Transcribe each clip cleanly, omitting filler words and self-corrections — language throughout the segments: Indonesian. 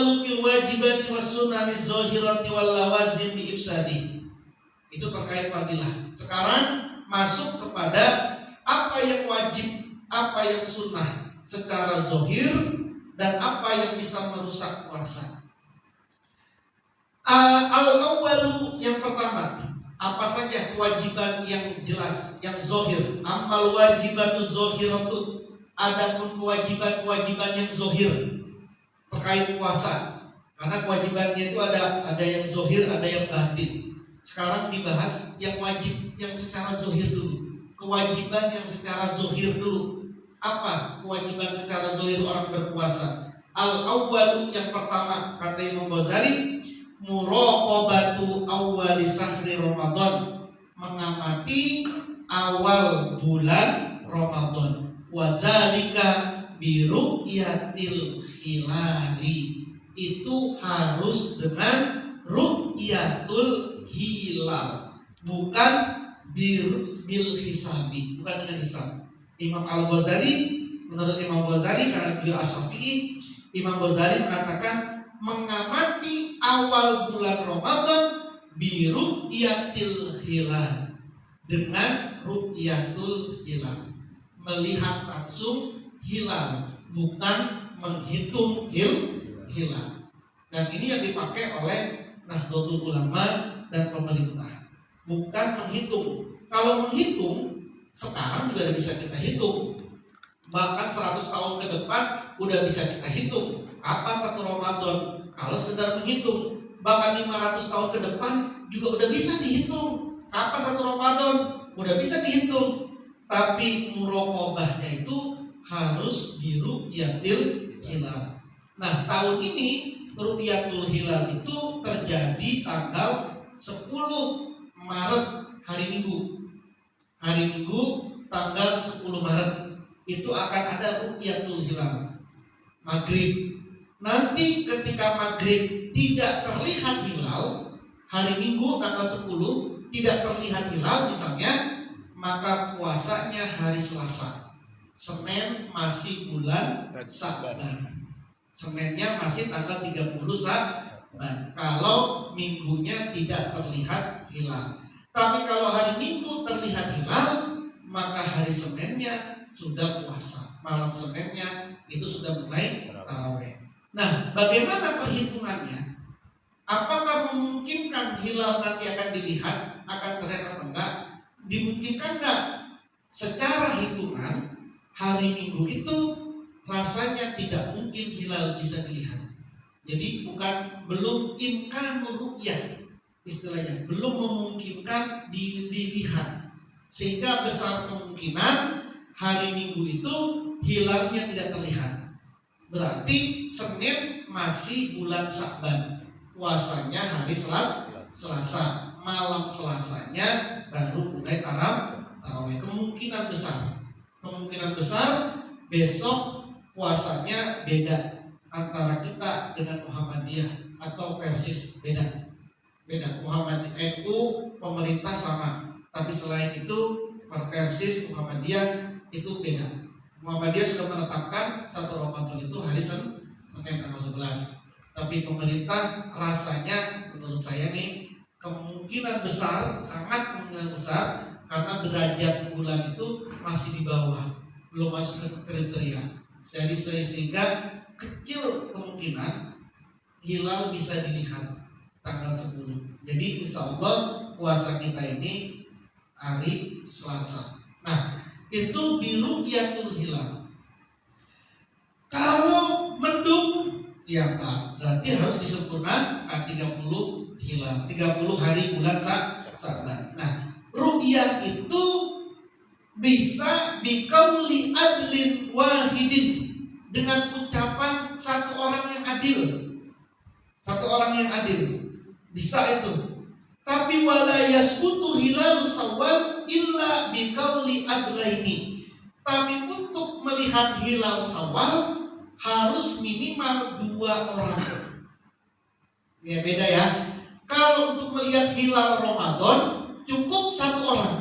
awwalu fil wajibati was sunani zahirati wal lawazim bi ifsadi. Itu terkait fadilah. Sekarang masuk kepada apa yang wajib, apa yang sunnah secara zahir dan apa yang bisa merusak puasa. Al-awwalu yang pertama, apa saja kewajiban yang jelas, yang zahir. Amal wajibatu zahiratu, adapun kewajiban-kewajiban yang zahir terkait puasa. Karena kewajibannya itu ada yang zahir, ada yang batin. Sekarang dibahas yang wajib yang secara zahir dulu. Kewajiban yang secara zahir dulu. Apa kewajiban secara zahir orang berpuasa? Al-awwalu yang pertama, kata Imam Ghazali, muraqabatu awwali sahri Ramadan, mengamati awal bulan Ramadan. Wazalika biru'yatil hilali, itu harus dengan ru'yatul hilal, bukan bil hisabi, bukan dengan hisab. Imam Al-Ghazali, menurut Imam Ghazali, karena beliau Asy-Syafi'i, Imam Ghazali mengatakan mengamati awal bulan Ramadan biru'yatil hilal, dengan ru'yatul hilal, melihat langsung hilal, bukan menghitung hilal. Dan ini yang dipakai oleh Nahdlatul Ulama dan pemerintah, bukan menghitung. Kalau menghitung sekarang juga bisa kita hitung, bahkan 100 tahun ke depan udah bisa kita hitung kapan satu Ramadan. Kalau sekedar menghitung, bahkan 500 tahun ke depan juga udah bisa dihitung kapan satu Ramadan, udah bisa dihitung. Tapi muraqabahnya itu harus biru'yatil hilal. Nah, tahun ini ru'yatul hilal itu terjadi tanggal 10 Maret, hari Minggu. Hari Minggu tanggal 10 Maret itu akan ada ru'yatul hilal maghrib. Nanti ketika maghrib tidak terlihat hilal, hari Minggu tanggal 10 tidak terlihat hilal misalnya, maka puasanya hari Selasa. Senin masih bulan Sa'ban. Seninnya masih tanggal 30 Sa'ban. Kalau minggunya tidak terlihat hilal. Tapi kalau hari Minggu terlihat hilal, maka hari Seninnya sudah puasa. Malam Seninnya itu sudah mulai tarawih. Nah, bagaimana perhitungannya? Apakah memungkinkan hilal nanti akan dilihat, akan terlihat atau enggak? Dimungkinkan enggak? Secara hitungan hari Minggu itu rasanya tidak mungkin hilal bisa dilihat. Jadi belum imkan ru'yah, istilahnya belum memungkinkan dilihat, sehingga besar kemungkinan hari Minggu itu hilalnya tidak terlihat. Berarti Senin masih bulan Sa'ban, puasanya hari Selasa, malam Selasanya baru mulai tarawih. Kemungkinan besar besok puasanya beda antara kita dengan Muhammadiyah atau Persis, beda. Muhammadiyah itu pemerintah sama, tapi selain itu Persis, Muhammadiyah itu beda. Muhammadiyah sudah menetapkan satu Ramadan itu hari Senin tanggal 11. Tapi pemerintah rasanya menurut saya nih kemungkinan besar, sangat kemungkinan besar, karena derajat bulan itu masih di bawah, belum masuk ke kriteria. Jadi sehingga kecil kemungkinan hilal bisa dilihat tanggal 10. Jadi insya Allah puasa kita ini hari Selasa. Nah, itu biru'yatul hilal. Kalau mendung, ya Pak, berarti harus disempurnakan 30 hilal, 30 hari bulan Sa'ban. Nah, ru'yah itu bisa bikauli adlin wahidin, dengan ucapan satu orang yang adil. Bisa itu. Tapi wala yasbutu hilalu Syawal illa bikauli adlaini. Tapi untuk melihat hilal Syawal harus minimal 2 orang. Ya beda ya. Kalau untuk melihat hilal Ramadan cukup 1 orang.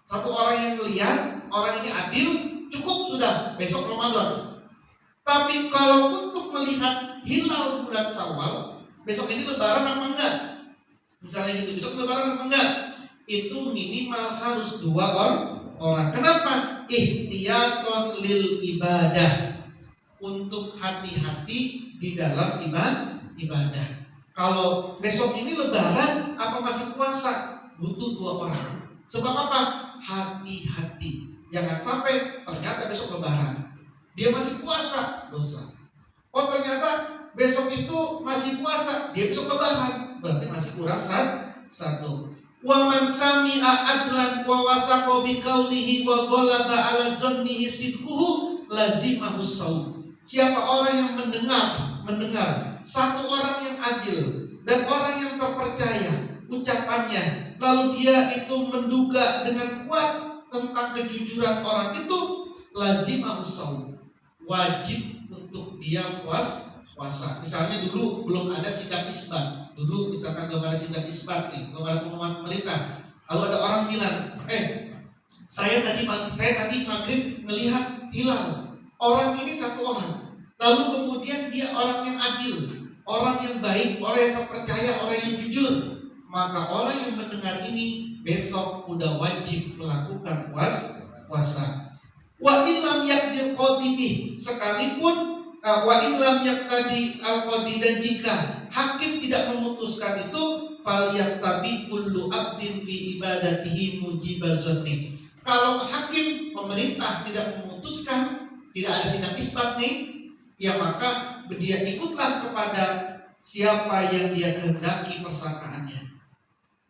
1 orang yang melihat, orang ini adil, cukup sudah besok Ramadan. Tapi kalau untuk melihat hilal bulan Syawal, besok ini lebaran apa enggak? Misalnya gitu, besok lebaran apa enggak? Itu minimal harus 2 orang. Kenapa? Ihtiyaton lil ibadah, untuk hati-hati di dalam ibadah. Kalau besok ini lebaran apa masih puasa, butuh 2 orang. Sebab apa? Hati-hati. Jangan sampai ternyata besok lebaran dia masih puasa, dosa. Oh ternyata besok itu masih puasa, dia besok lebaran, berarti masih kurang 1. Wa man sami'a adlan wa wasaqa bi qawlihi wa ghalaba 'ala dhannihi sidquhu lazimahu shaum. Siapa orang yang mendengar satu orang yang adil dan orang yang terpercaya ucapannya, lalu dia itu menduga dengan kuat tentang kejujuran orang itu, lazimahu shaum, wajib untuk dia puasa. Misalnya dulu belum ada sidang isbat, dulu misalkan belum ada sidang isbat nih, belum ada pengumuman pemerintah. Lalu ada orang bilang, saya tadi maghrib melihat hilal. Orang ini 1 orang. Lalu kemudian dia orang yang adil, orang yang baik, orang yang terpercaya, orang yang jujur. Maka orang yang mendengar ini besok udah wajib melakukan puasa. Wa in lam yaqdir qadibih, sekalipun wa in lam yaqtadi al-qadi, dan jika hakim tidak memutuskan itu, falyattabi kullu abdin fi ibadatihi mujibazanni. Kalau hakim pemerintah tidak memutuskan, tidak ada sidang isbat nih, ya maka dia ikutlah kepada siapa yang dia kehendaki persangkaannya.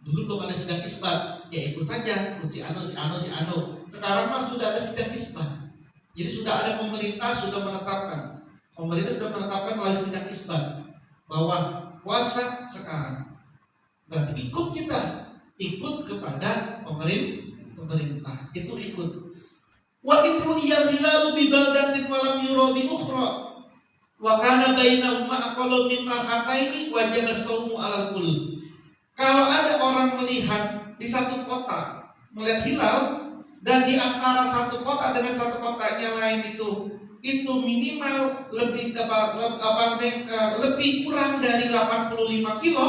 Dulu belum ada sidang isbat, ya ikut saja, ikut si anu. Sekarang mah sudah ada sidang isbat. Jadi sudah ada pemerintah sudah menetapkan melalui sidang isbat bahwa puasa sekarang. Berarti ikut kepada pemerintah. Itu ikut. Wa idru iyal hilalu bi baldatin wa lam yura bi ukhra wa kana bainahuma aqallu min marhataini wajib as-shaumu 'alal kull. Kalau ada orang melihat di satu kota melihat hilal, dan di antara satu kota dengan satu kotanya lain itu minimal lebih kurang dari 85 kilo,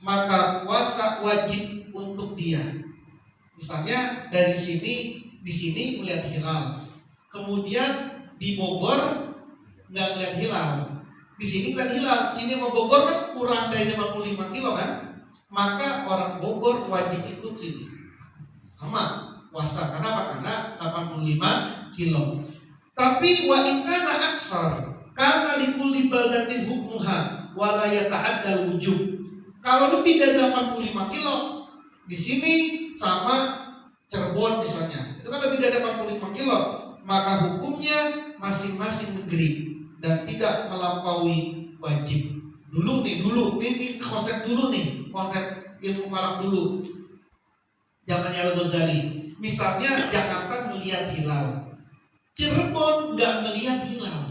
maka puasa wajib untuk dia. Misalnya di sini melihat hilal, kemudian di Bogor nggak melihat hilal, di sini melihat hilal, sini mau Bogor kan kurang dari 55 kilo kan, maka orang Bogor wajib ikut sini sama puasa. Kenapa? Karena 85 kilo. Tapi wa in kana aksar karena likulli baldatin hukmuha wa la yata'addal wujub. Kalau lebih dari 85 kilo, di sini sama Cirebon misalnya, itu kan lebih dari 85 kilo, maka hukumnya masing-masing negeri dan tidak melampaui wajib. Dulu ini konsep ilmu falak dulu, zamannya Al-Ghazali. Misalnya Jakarta melihat hilal, Cirebon nggak melihat hilal,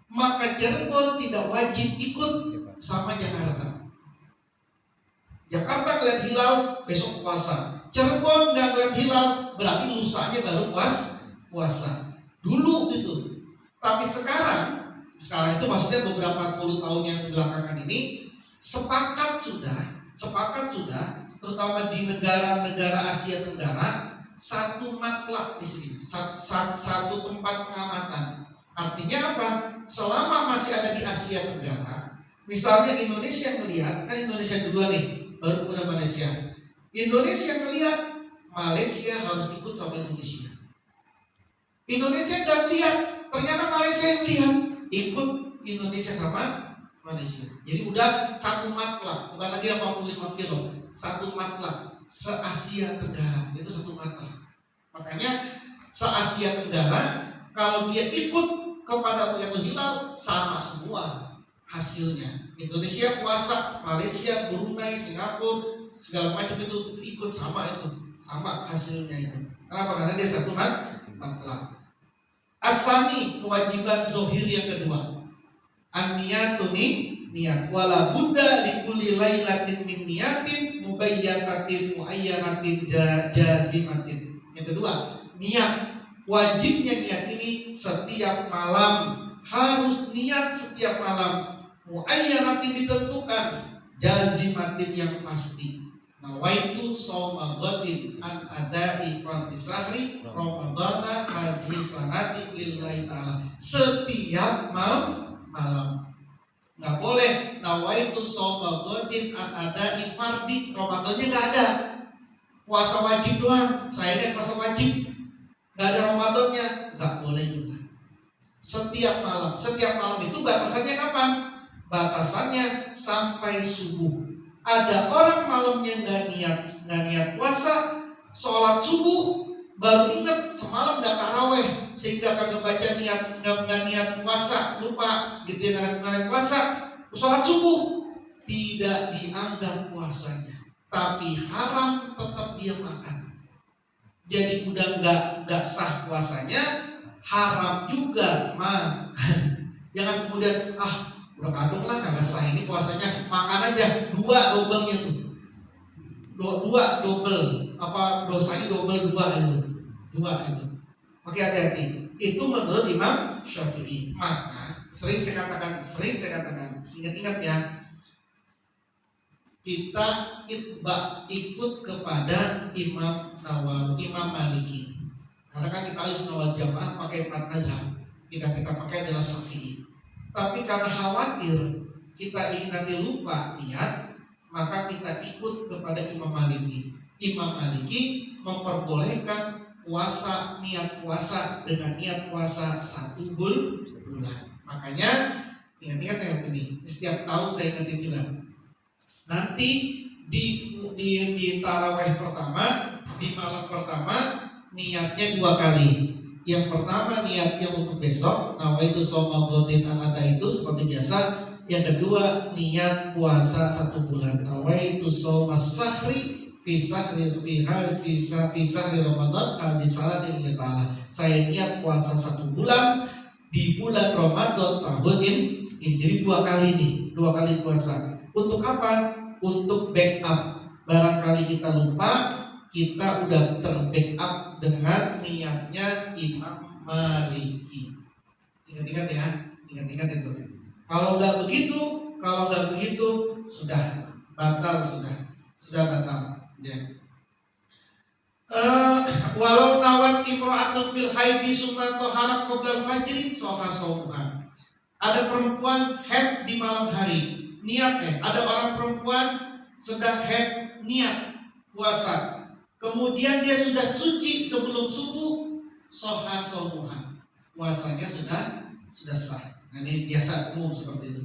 maka Cirebon tidak wajib ikut sama Jakarta. Jakarta melihat hilal besok puasa, Cirebon nggak melihat hilal berarti lusanya baru puasa. Dulu itu. Tapi sekarang itu maksudnya beberapa puluh tahun yang belakangan ini sepakat sudah terutama di negara-negara Asia Tenggara, satu matlab istilah, satu tempat pengamatan. Artinya apa? Selama masih ada di Asia Tenggara, misalnya Indonesia melihat, kan Indonesia duluan nih, baru kemudian Malaysia. Indonesia melihat, Malaysia harus ikut sama Indonesia. Indonesia nggak melihat, ternyata Malaysia yang melihat, ikut Indonesia sama Malaysia. Jadi udah satu matlab, bukan lagi 85 kilo, satu matlab se-Asia Tenggara, itu satu matlab. Makanya se-Asia Tenggara kalau dia ikut kepada Ru'yatul Hilal sama semua hasilnya. Indonesia puasa, Malaysia, Brunei, Singapura, segala macam itu ikut sama hasilnya itu. Kenapa? Karena dia satu matlab. Asani, kewajiban zohir yang kedua, an-niyatuni, niat, wala budda likulli lailatin min niyatin mubayyanatin muayyanatin jazimatin. Yang kedua, niat. Wajibnya niat ini setiap malam, harus niat setiap malam muayyanatin ditentukan, jazimatin yang pasti. Nawaitu shauma ghadin an adai fardhi sahri ramadhana hadhihi sanati lillahi ta'ala. Setiap malam. Nggak boleh nawaitu shauma ghadin an adai fardhi, Ramadannya nggak ada. Puasa wajib doang. Saya kan puasa wajib. Nggak ada Ramadannya, nggak boleh juga. Setiap malam itu batasannya kapan? Batasannya sampai subuh. Ada orang malamnya nggak niat puasa, sholat subuh baru ingat semalam nggak taraweh sehingga kagak baca nggak niat puasa, lupa gitu ya, nggak niat puasa, sholat subuh tidak dianggap puasanya, tapi haram tetap dia makan. Jadi udah nggak sah puasanya, haram juga makan. Jangan kemudian udah kadung lah nggak sah ini puasanya, makan aja dobelnya tuh, dua double, apa dosanya double dua itu. Oke, hati-hati. Itu menurut Imam Syafi'i. Maka sering saya katakan, ingat-ingat ya, kita ikut kepada Imam Nawawi, Imam Maliki. Karena kan kita harus Nawal Jamaah pakai 4 mazhab, kita pakai adalah Syafi'i. Tapi karena khawatir kita ini nanti lupa niat, maka kita ikut kepada Imam Maliki. Imam Maliki memperbolehkan niat puasa dengan niat puasa 1 bulan. Makanya ingat-ingat yang ini. Setiap tahun saya ingatin juga. Nanti di tarawih pertama, di malam pertama niatnya 2 kali. Yang pertama niatnya untuk besok, nawaitu shauma ghadin an ada itu seperti biasa. Yang kedua niat puasa 1 bulan, nawaitu shauma sahri fi sahri Ramadan hadhi salatin lillahi ta'ala. Saya niat puasa 1 bulan di bulan Ramadan tahun ini. Jadi 2 kali nih, 2 kali puasa. Untuk apa? Untuk backup. Barangkali kita lupa, kita udah terbackup dengan niatnya Imam Maliki. Ingat-ingat ya, ingat-ingat itu. Kalau nggak begitu, sudah batal. Ya. Walau nawat imra'atun fil haidi summa taharat qabla al-fajri sahha shaumuha. Ada perempuan haid di malam hari, niatnya. Ada orang perempuan sedang haid, niat puasa. Kemudian dia sudah suci sebelum subuh, sahha shaumuha. Puasanya sudah sah. Nah, ini biasa umum seperti itu.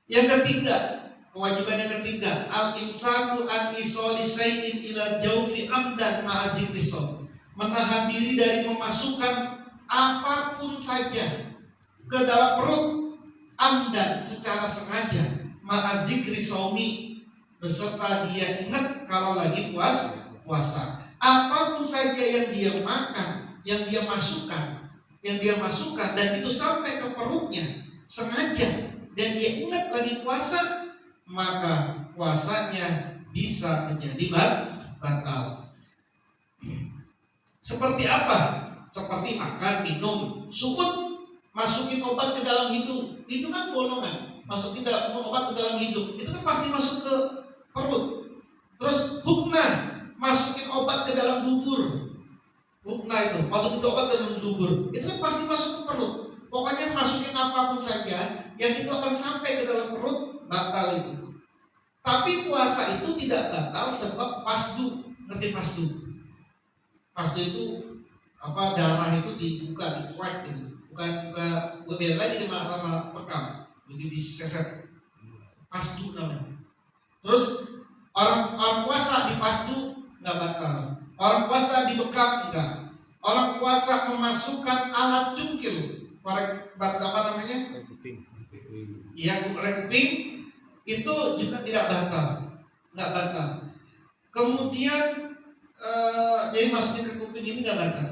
Yang ketiga, kewajiban yang ketiga, al-imsaku an isoli sayyid ila jaufi amdan ma'a zikri shaum. Menahan diri dari memasukkan apapun saja ke dalam perut amdan secara sengaja, ma'a zikri shaumi, beserta dia ingat kalau lagi puasa. Apapun saja yang dia makan, yang dia masukkan dan itu sampai ke perutnya sengaja dan dia ingat lagi puasa, maka puasanya bisa menjadi batal. Seperti apa? Seperti makan, minum, sukut, masukin obat ke dalam hidung. Itu kan bolongan, masukin obat ke dalam hidung. Itu kan pasti masuk ke perut. Terus hukna, masukin obat ke dalam dubur. Hukna itu, masukin obat ke dalam dubur. Itu kan pasti masuk ke perut. Pokoknya masukin apapun saja yang itu akan sampai ke dalam perut, batal itu. Tapi puasa itu tidak batal sebab pasdu. Ngerti pasdu? Pasdu itu apa, darah itu dibuka, dicuek gitu. Bukan biar lagi sama pekam. Jadi diseset. Pasdu namanya. Terus orang puasa di pasdu nggak batal. Orang puasa di bekam enggak. Orang puasa memasukkan alat cungkil, apa namanya? Iya, korek kuping itu juga tidak batal, nggak batal. Kemudian jadi masukin ke kuping ini nggak batal.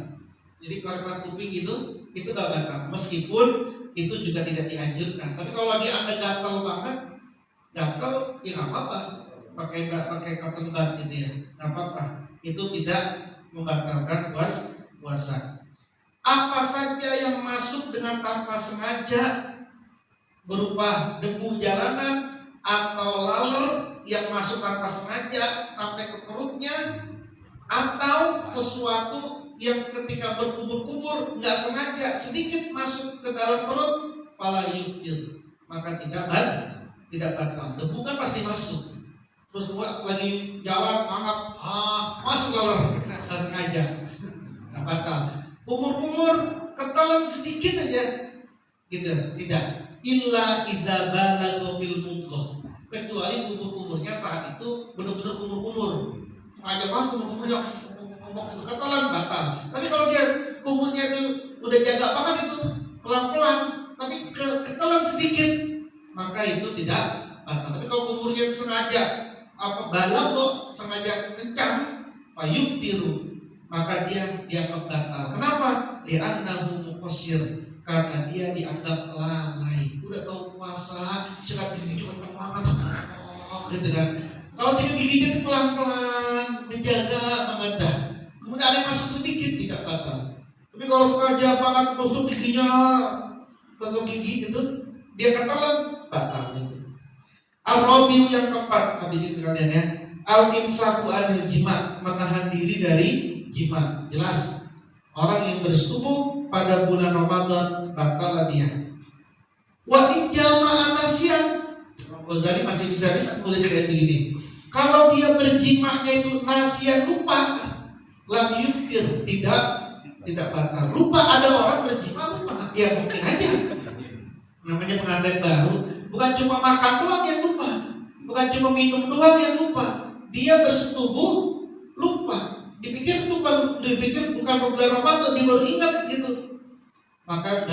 Jadi korek kuping itu nggak batal, meskipun itu juga tidak dianjurkan. Tapi kalau lagi Anda gatal banget, gatal ya nggak apa-apa, pakai cotton bud gitu ya, nggak apa-apa. Itu tidak membatalkan puasa. Apa saja yang masuk dengan tanpa sengaja berupa debu jalanan atau laler yang masuk tanpa sengaja sampai ke perutnya, atau sesuatu yang ketika berkumur-kumur nggak sengaja sedikit masuk ke dalam perut, fala yuftir, maka tidak batal. Debu kan pasti masuk. Terus lagi jalan anggap masuk laler, nggak sengaja, nggak batal. Kumur-kumur ketelan sedikit aja, gitu, tidak. Illa iza balagha fil mudghah, kecuali kumur-kumurnya saat itu benar-benar kumur-kumur, sengaja masuk kumur-kumurnya ketelan, batal. Tapi kalau dia kumurnya itu udah jaga banget, itu pelan-pelan tapi ketelan sedikit, maka itu tidak batal. Tapi kalau kumurnya itu sengaja balagha, sengaja kencang, fayuftiru, maka dia dianggap batal. Kenapa? Li'annahu muqassir, karena dia dianggap lalai. Udah tahu puasa, sikat gigi cuma banget, gitu kan. Kalau sikat giginya itu pelan-pelan, menjaga, mengendah, kemudian ada yang masuk sedikit, tidak batal. Tapi kalau sengaja banget tusuk giginya, tusuk gigi gitu, dia ketelan, batal itu. Al-Rabiu yang keempat, habis itu kalian ya. Al-imsaku anil jima, menahan diri dari jima. Jelas, orang yang bersetubuh pada bulan Ramadan batal dia. Wa in jama'a nasyan, Ghazali masih bisa tulis kayak begini. Kalau dia berjimanya itu nasyan, lupa, lam yuftir, tidak batal. Lupa, ada orang berjima lupa, ya mungkin aja. Namanya pengantin baru, bukan cuma makan doang yang lupa, bukan cuma minum doang yang lupa. Dia bersetubuh lupa, dipikir bukan bulan Ramadan, dia baru ingat gitu, maka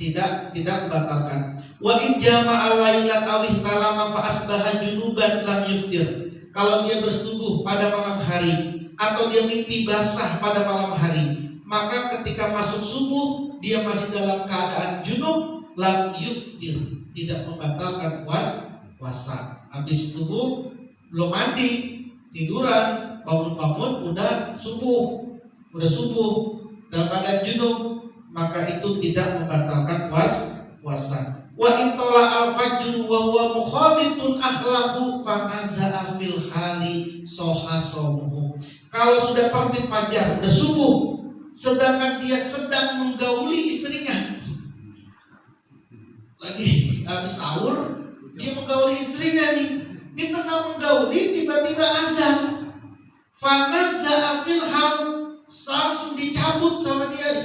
tidak membatalkan. Wa in jama'a lailat aw ihtalama fa asbaha junuban lam yuftir. Kalau dia bersetubuh pada malam hari atau dia mimpi basah pada malam hari, maka ketika masuk subuh dia masih dalam keadaan junub, lam yuftir, tidak membatalkan puasa. Habis subuh belum mandi, tiduran, bangun udah subuh dalam keadaan junub, maka itu tidak membatalkan puasa. Wa in tola al-fajr wa huwa mukhalitun ahlahu fa naza'a fil hali soha saumuhu. Kalau sudah terbit fajar, udah subuh, sedangkan dia sedang menggauli istrinya, lagi habis sahur, dia menggauli istrinya nih. Di tengah menggauli tiba-tiba azan. Fanazza'a fil hal, langsung dicabut sama dia,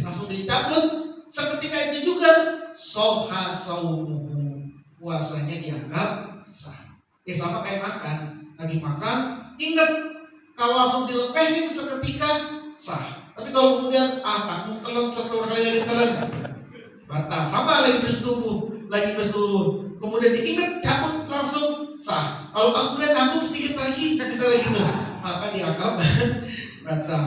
langsung dicabut. Seketika itu juga soha saumuhu, puasanya dianggap sah. Sama kayak makan, lagi makan, ingat kalau langsung dilepehin seketika sah. Tapi kalau kemudian tanggung telan satu kali lagi telan, batal. Sama lagi bersetubuh, kemudian diingat cabut langsung sah. Kalau kemudian nambung sedikit lagi, misalnya gitu, maka dianggap batal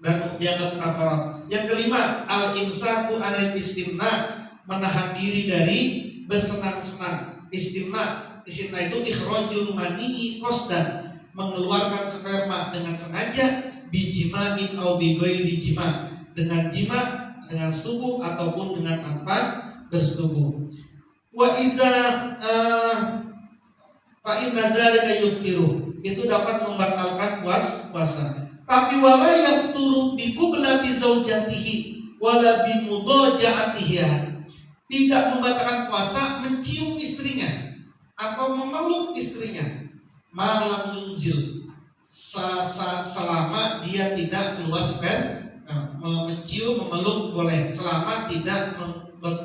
dan dianggap kafarat. Yang kelima, al-imsaku anil istimna, menahan diri dari bersenang-senang. Istimna itu ikhrajul mani qasdan, mengeluarkan sperma dengan sengaja, bijima'in au bi ghairi jima', dengan jima, dengan setubuh ataupun dengan tanpa bersetubuh. Wa idza fa inna zalika yuftiru, itu dapat membatalkan puasa. Tapi wala yafturu bi qiblati zaujatihi wala bi mudaja'atiha, tidak membatalkan puasa mencium istrinya atau memeluk istrinya, malam yunzil, selama dia tidak keluar sperma. Mencium, memeluk boleh selama tidak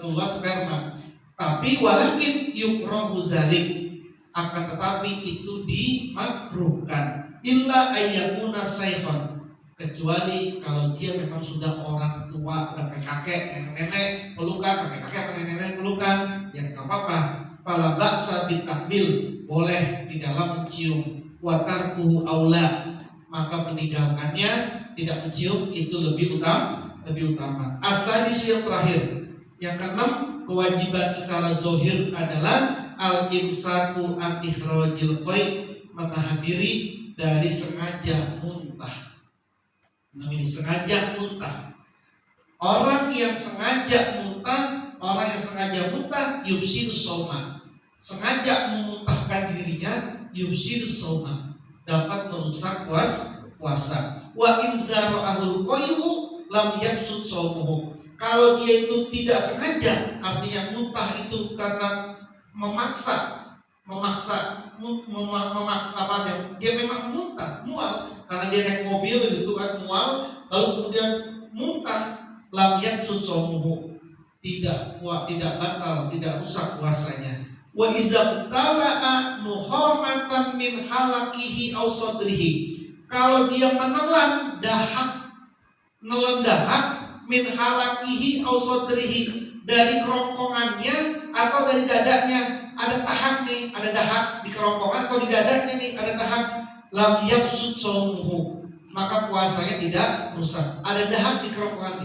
keluar sperma. Tapi walakin yukrahu zalik, akan tetapi itu dimakruhkan. Illa ayyakuna saifan, kecuali kalau dia memang sudah orang tua, udah kakek, yang nenek pelukan, kakek nenek pelukan, ya nggak apa-apa. Fala ba'sa bitakbil, boleh di dalam mencium. Wa tarkuhu aula, maka meninggalkannya, tidak mencium, itu lebih utama. As-sadis yang terakhir, yang keenam, kewajiban secara zahir adalah al-imsaku an ikhrajil qaid, menahan diri dari sengaja muntah. Namanya sengaja muntah. Orang yang sengaja muntah, orang yang sengaja muntah yufsidus shauma, sengaja memuntahkan dirinya yufsidus shauma, dapat merusak puasa. Wa in zara'ahul qayyu lam yafsud shaumuhu. Kalau dia itu tidak sengaja, artinya muntah itu karena memaksa apa dia memang muntah, mual karena dia naik mobil gitu kan, mual lalu kemudian muntah, lam yafsud shaumuhu, tidak batal, tidak rusak puasanya. Wa iza tala'a nuhamatan min halakihi aw sadrihi, kalau dia menelan dahak min halakihi aw sadrihi, dari kerongkongannya atau dari dadanya, ada tahak nih, ada dahak di kerongkongan atau di dadanya nih ada tahak, lam yafsud shaumuhu, maka puasanya tidak rusak. Ada dahak di kerongkongan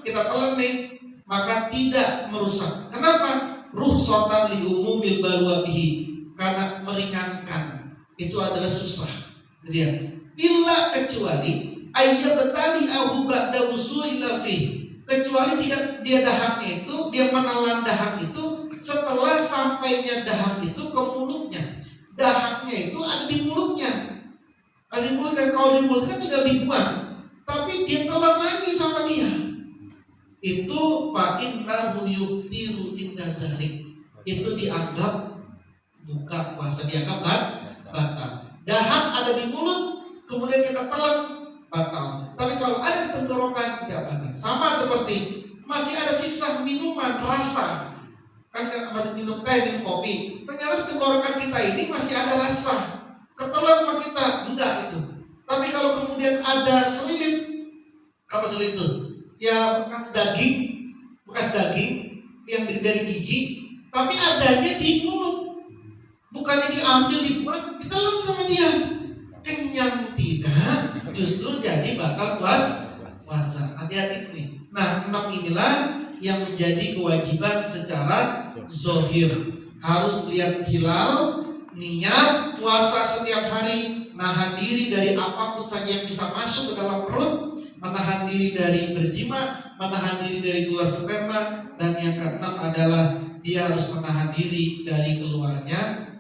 kita telan nih, maka tidak merusak. Kenapa? Rukhsatan li umumil balwa bihi, karena meringankan, itu adalah susah. Dia illa kecuali ayyabtali ahu ba'da usulil fi, kecuali jika dia dahaknya itu, dia menelan dahak itu setelah sampainya dahak itu ke mulutnya. Dahaknya itu ada di mulutnya, kalau di mulut kan tinggal dibuang, tapi dia telan lagi sama dia, itu fa innahu yuftiru inda zalik, itu dianggap buka puasa, dianggap batal. Dahak ada di mulut kemudian kita telan, batal. Tapi kalau ada di tenggorokan tidak batal. Sama seperti masih ada sisa minuman rasa, kan masih minum teh, minum kopi, ternyata di tenggorokan kita ini masih ada rasa, ketelan sama kita, enggak itu. Tapi kalau kemudian ada selilit, apa selilit itu? Ya bekas daging yang dari gigi, tapi adanya di mulut, bukannya diambil dibuang, ditelan sama dia, kenyang tidak, justru jadi batal puasa. Hati-hati nih. Nah, 6 inilah yang menjadi kewajiban secara zahir. Harus lihat hilal, niat puasa setiap hari, nahan diri dari apapun saja yang bisa masuk ke dalam perut, menahan diri dari berjima, menahan diri dari keluar sperma, dan yang keenam adalah dia harus menahan diri dari keluarnya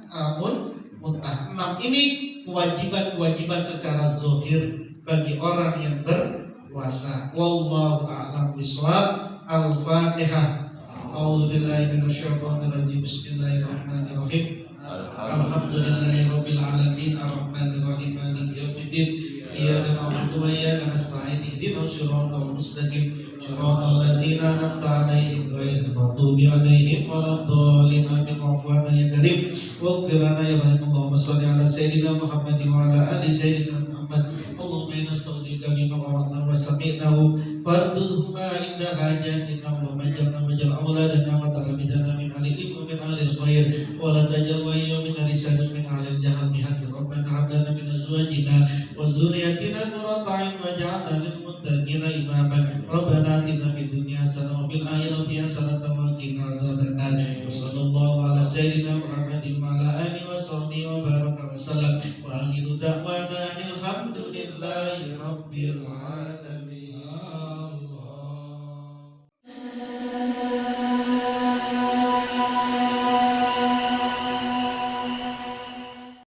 muntah. 6 ini kewajiban secara zahir bagi orang yang berpuasa. Wallahu a'lam bishawab. Al-Fatihah. A'udzubillahi minasyaitonir rajim. Bismillahirrahmanirrahim. Alhamdulillahirabbil alamin arrahmanir rahim maliki yaumiddin. Iyyaka na'budu wa iyyaka nasta'in. Ihdinas siratal mustaqim. Siratal ladzina an'amta 'alaihim ghairil maghdubi 'alaihim waladdallin. Amin. Wa'fu 'anna ya karim. Waghfir lana ya rahim. Allahumma shalli 'ala sayyidina Muhammad wa 'ala ali sayyidina Muhammad. Allahumma inna nasta'udzika bima qara'na wa sami'nahu fardudhuma inda hajatina wa majal auladana wa talabizana min ahli ilmi wa min ahli khair wa la tajal wa min arisani min ahli jahal bihamdi rabbana hablana min azwajina wa zurriyatina qurrata a'yun waj'alna lil muttaqina imama.